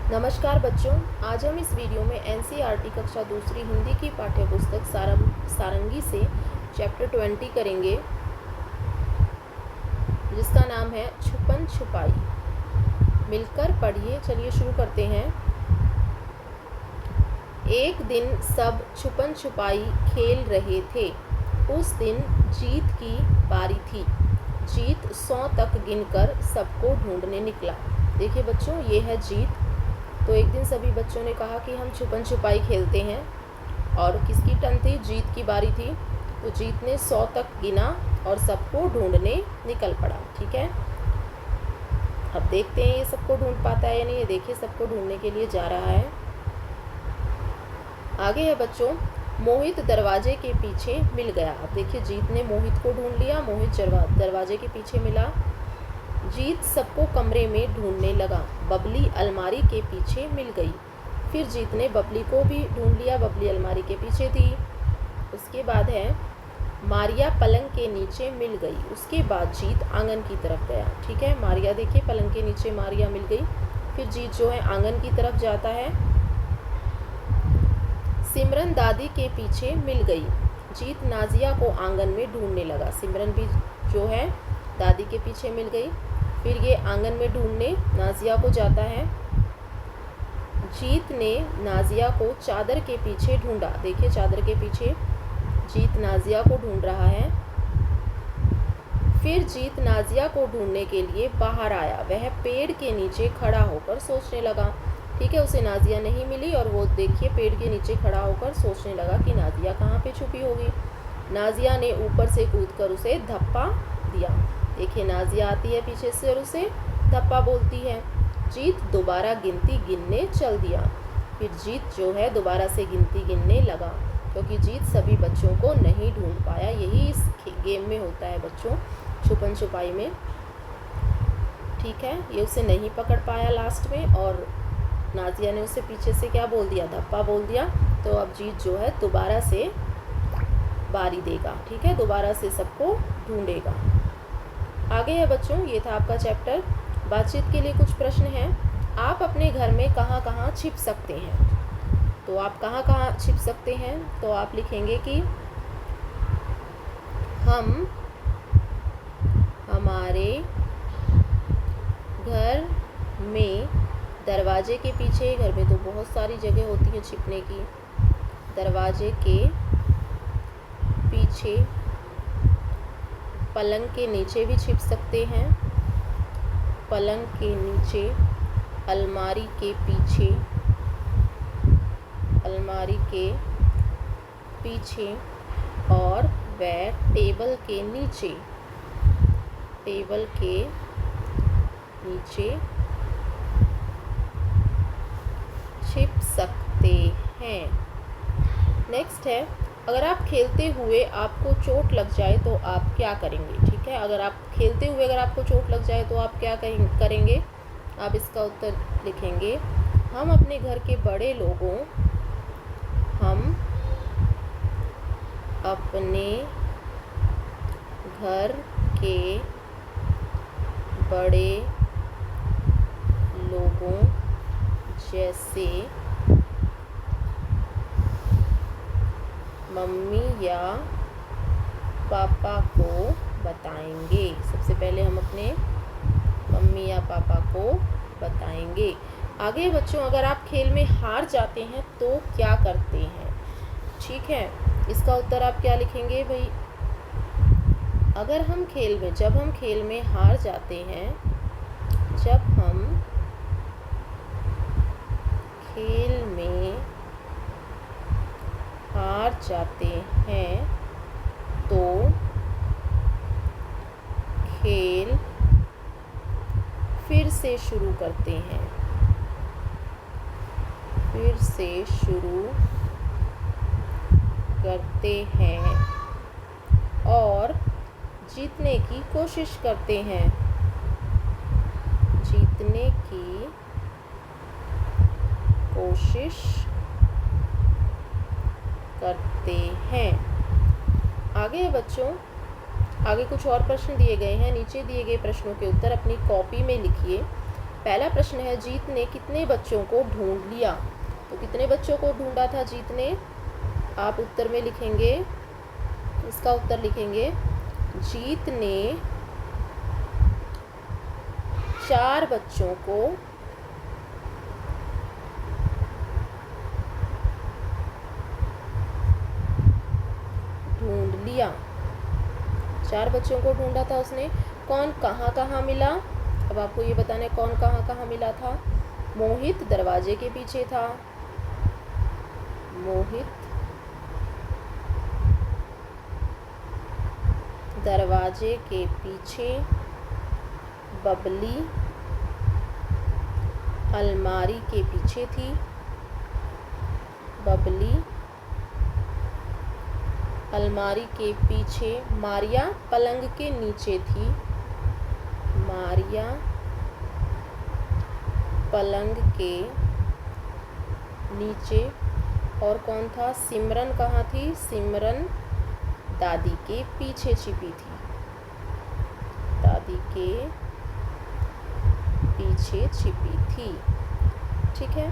नमस्कार बच्चों, आज हम इस वीडियो में एनसीईआरटी कक्षा दूसरी हिंदी की पाठ्यपुस्तक सारंगी से चैप्टर 20 करेंगे, जिसका नाम है छुपन छुपाई। मिलकर पढ़िए। चलिए शुरू करते हैं। एक दिन सब छुपन छुपाई खेल रहे थे। उस दिन जीत की बारी थी। जीत 100 तक गिनकर सबको ढूंढने निकला। देखिए बच्चों, ये है जीत। तो एक दिन सभी बच्चों ने कहा कि हम छुपन छुपाई खेलते हैं, और किसकी टर्न थी? जीत की बारी थी। तो जीत ने 100 तक गिना और सबको ढूंढने निकल पड़ा। ठीक है, अब देखते हैं ये सबको ढूंढ पाता है या नहीं। ये देखिए, सबको ढूंढने के लिए जा रहा है। आगे है बच्चों, मोहित दरवाजे के पीछे मिल गया। अब देखिए, जीत ने मोहित को ढूंढ लिया, मोहित दरवाजे के पीछे मिला। जीत सबको कमरे में ढूंढने लगा। बबली अलमारी के पीछे मिल गई। फिर जीत ने बबली को भी ढूंढ लिया, बबली अलमारी के पीछे थी। उसके बाद है मारिया पलंग के नीचे मिल गई। उसके बाद जीत आंगन की तरफ गया। ठीक है, मारिया देखिए पलंग के नीचे मारिया मिल गई। फिर जीत जो है आंगन की तरफ जाता है। सिमरन दादी के पीछे मिल गई। जीत नाजिया को आंगन में ढूंढने लगा। सिमरन भी जो है दादी के पीछे मिल गई। फिर ये आंगन में ढूंढने नाजिया को जाता है। जीत ने नाजिया को चादर के पीछे ढूंढा। देखिए, चादर के पीछे जीत नाजिया को ढूंढ रहा है। फिर जीत नाजिया को ढूंढने के लिए बाहर आया। वह पेड़ के नीचे खड़ा होकर सोचने लगा। ठीक है, उसे नाजिया नहीं मिली और वो देखिए पेड़ के नीचे खड़ा होकर सोचने लगा कि नाजिया कहाँ पे छुपी होगी। नाजिया ने ऊपर से कूदकर उसे धप्पा दिया। देखिए, नाजिया आती है पीछे से और उसे धप्पा बोलती है। जीत दोबारा गिनती गिनने चल दिया। फिर जीत जो है दोबारा से गिनती गिनने लगा, क्योंकि जीत सभी बच्चों को नहीं ढूंढ पाया। यही इस गेम में होता है बच्चों, छुपन छुपाई में। ठीक है, ये उसे नहीं पकड़ पाया लास्ट में, और नाजिया ने उसे पीछे से क्या बोल दिया? धप्पा बोल दिया। तो अब जीत जो है दोबारा से बारी देगा। ठीक है, दोबारा से सबको ढूंढेगा। आगे है बच्चों, ये था आपका चैप्टर। बातचीत के लिए कुछ प्रश्न हैं। आप अपने घर में कहाँ कहाँ छिप सकते हैं? तो आप कहाँ कहाँ छिप सकते हैं? तो आप लिखेंगे कि हम हमारे घर में दरवाजे के पीछे। घर में तो बहुत सारी जगह होती है छिपने की। दरवाजे के पीछे, पलंग के नीचे भी छिप सकते हैं। पलंग के नीचे, अलमारी के पीछे, अलमारी के पीछे, और वह टेबल के नीचे, टेबल के नीचे छिप सकते हैं। नेक्स्ट है, अगर आप खेलते हुए आपको चोट लग जाए तो आप क्या करेंगे? ठीक है, अगर आप खेलते हुए अगर आपको चोट लग जाए तो आप क्या करेंगे? आप इसका उत्तर लिखेंगे, हम अपने घर के बड़े लोगों, हम अपने घर के बड़े लोगों जैसे मम्मी या पापा को बताएंगे। सबसे पहले हम अपने मम्मी या पापा को बताएंगे। आगे बच्चों, अगर आप खेल में हार जाते हैं तो क्या करते हैं? ठीक है, इसका उत्तर आप क्या लिखेंगे भाई? अगर हम खेल में, जब हम खेल में हार जाते हैं, जब हम खेल में हार जाते हैं तो खेल फिर से शुरू करते हैं। फिर से शुरू करते हैं और जीतने की कोशिश करते हैं। जीतने की कोशिश करते हैं। आगे है बच्चों, आगे कुछ और प्रश्न दिए गए हैं। नीचे दिए गए प्रश्नों के उत्तर अपनी कॉपी में लिखिए। पहला प्रश्न है, जीत ने कितने बच्चों को ढूंढ लिया। तो कितने बच्चों को ढूंढा था जीत ने? आप उत्तर में लिखेंगे, इसका उत्तर लिखेंगे, जीत ने 4 बच्चों को ढूंढ लिया। 4 बच्चों को ढूंढा था उसने। कौन कहाँ कहाँ मिला? अब आपको ये बताना है कौन कहाँ कहाँ मिला था। मोहित दरवाजे के पीछे था, मोहित दरवाजे के पीछे, बबली अलमारी के पीछे थी, बबली अलमारी के पीछे, मारिया पलंग के नीचे थी, मारिया पलंग के नीचे। और कौन था? सिमरन कहाँ थी? सिमरन दादी के पीछे छिपी थी, दादी के पीछे छिपी थी। ठीक है,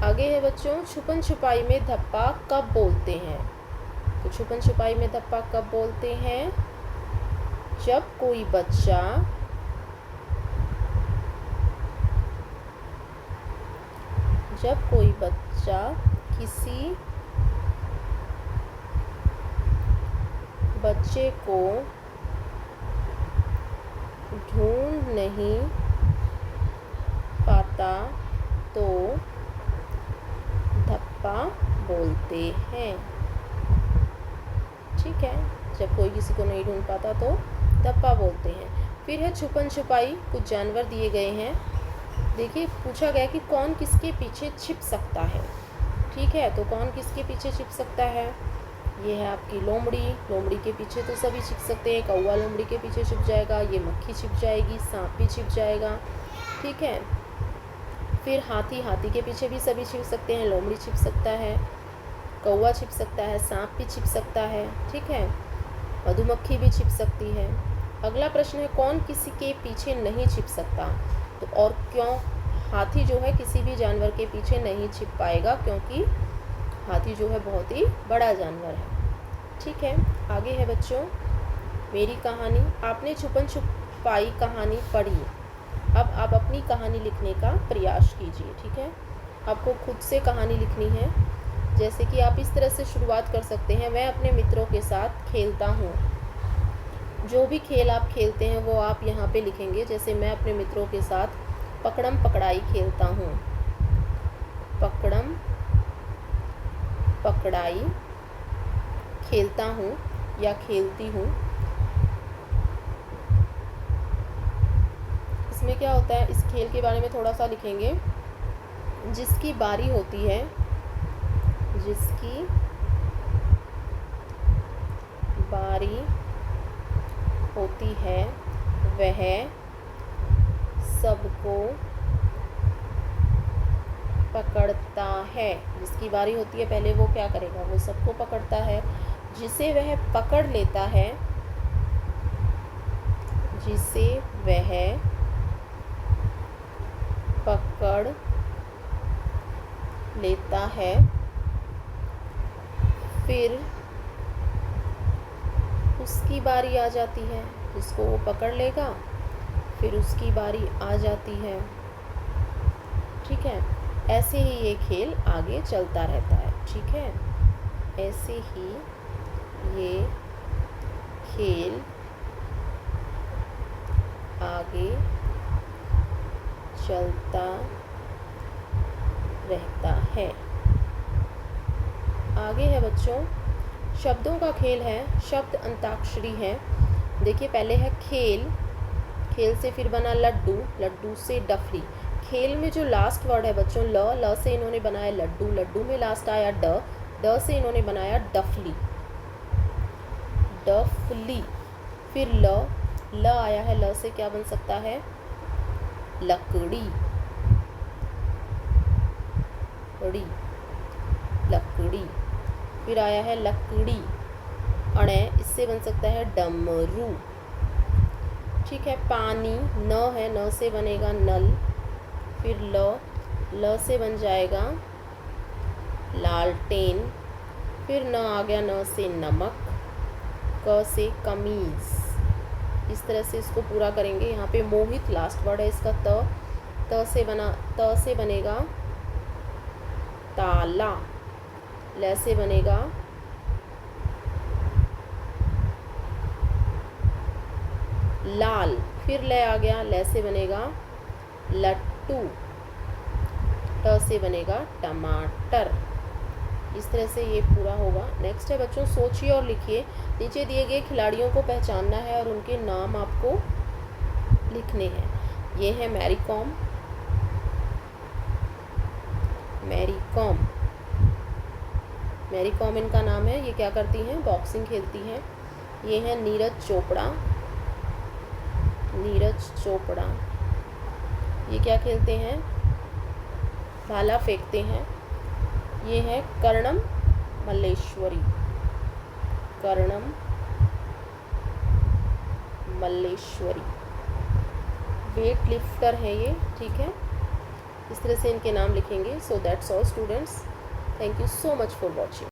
आगे है बच्चों, छुपन छुपाई में धप्पा कब बोलते हैं। तो छुपन छुपाई में धप्पा कब बोलते हैं? जब कोई बच्चा किसी बच्चे को ढूंढ नहीं पाता तो धप्पा बोलते हैं। ठीक है, जब कोई किसी को नहीं ढूंढ पाता तो धप्पा बोलते हैं। फिर है छुपन छुपाई, कुछ जानवर दिए गए हैं। देखिए, पूछा गया कि कौन किसके पीछे छिप सकता है। ठीक है, तो कौन किसके पीछे छिप सकता है? ये है आपकी लोमड़ी, लोमड़ी के पीछे तो सभी छिप सकते हैं। कौवा लोमड़ी के पीछे छिप जाएगा, ये मक्खी छिप जाएगी, सांप भी छिप जाएगा। ठीक है, फिर हाथी, हाथी के पीछे भी सभी छिप सकते हैं। लोमड़ी छिप सकता है, कौवा छिप सकता है, सांप भी छिप सकता है। ठीक है, मधुमक्खी भी छिप सकती है। अगला प्रश्न है, कौन किसी के पीछे नहीं छिप सकता। तो और क्यों? हाथी जो है किसी भी जानवर के पीछे नहीं छिप पाएगा, क्योंकि हाथी जो है बहुत ही बड़ा जानवर है। ठीक है, आगे है बच्चों मेरी कहानी। आपने छुपन छुपाई कहानी पढ़ी, अब आप अपनी कहानी लिखने का प्रयास कीजिए। ठीक है, आपको खुद से कहानी लिखनी है। जैसे कि आप इस तरह से शुरुआत कर सकते हैं, मैं अपने मित्रों के साथ खेलता हूँ। जो भी खेल आप खेलते हैं वो आप यहाँ पे लिखेंगे। जैसे मैं अपने मित्रों के साथ पकड़म पकड़ाई खेलता हूँ, पकड़म पकड़ाई खेलता हूँ या खेलती हूँ। इसमें क्या होता है, इस खेल के बारे में थोड़ा सा लिखेंगे। जिसकी बारी होती है, जिसकी बारी होती है वह सबको पकड़ता है। जिसकी बारी होती है पहले वो क्या करेगा, वो सबको पकड़ता है। जिसे वह पकड़ लेता है, जिसे वह पकड़ लेता है, फिर उसकी बारी आ जाती है। जिसको वो पकड़ लेगा फिर उसकी बारी आ जाती है। ठीक है, ऐसे ही ये खेल आगे चलता रहता है। ठीक है, ऐसे ही ये खेल आगे चलता रहता है। आगे है बच्चों शब्दों का खेल है, शब्द अंताक्षरी है। देखिए, पहले है खेल, खेल से फिर बना लड्डू, लड्डू से डफली। खेल में जो लास्ट वर्ड है बच्चों ल से इन्होंने बनाया लड्डू, लड्डू में लास्ट आया ड से इन्होंने बनाया डफली, डफली। फिर ल आया है, ल से क्या बन सकता है, लकड़ी, लकड़ी। फिर आया है लकड़ी, अणे, इससे बन सकता है डमरू। ठीक है, पानी, न है, न से बनेगा नल, फिर ल से बन जाएगा लालटेन, फिर न आ गया, न से नमक, क से कमीज। इस तरह से इसको पूरा करेंगे। यहाँ पे मोहित लास्ट वर्ड है इसका, त से बनेगा ताला, ल से बनेगा लाल, फिर ल आ गया, ल से बनेगा लट्टू, ट से बनेगा टमाटर। इस तरह से ये पूरा होगा। नेक्स्ट है बच्चों, सोचिए और लिखिए। नीचे दिए गए खिलाड़ियों को पहचानना है और उनके नाम आपको लिखने हैं। ये है मैरी कॉम, मैरी कॉम इनका नाम है। ये क्या करती हैं? बॉक्सिंग खेलती हैं। ये है नीरज चोपड़ा, ये क्या खेलते हैं? भाला फेंकते हैं। ये है कर्णम मल्लेश्वरी, वेट लिफ्टर है ये, ठीक है। इस तरह से इनके नाम लिखेंगे। So that's all students, thank you so much for watching.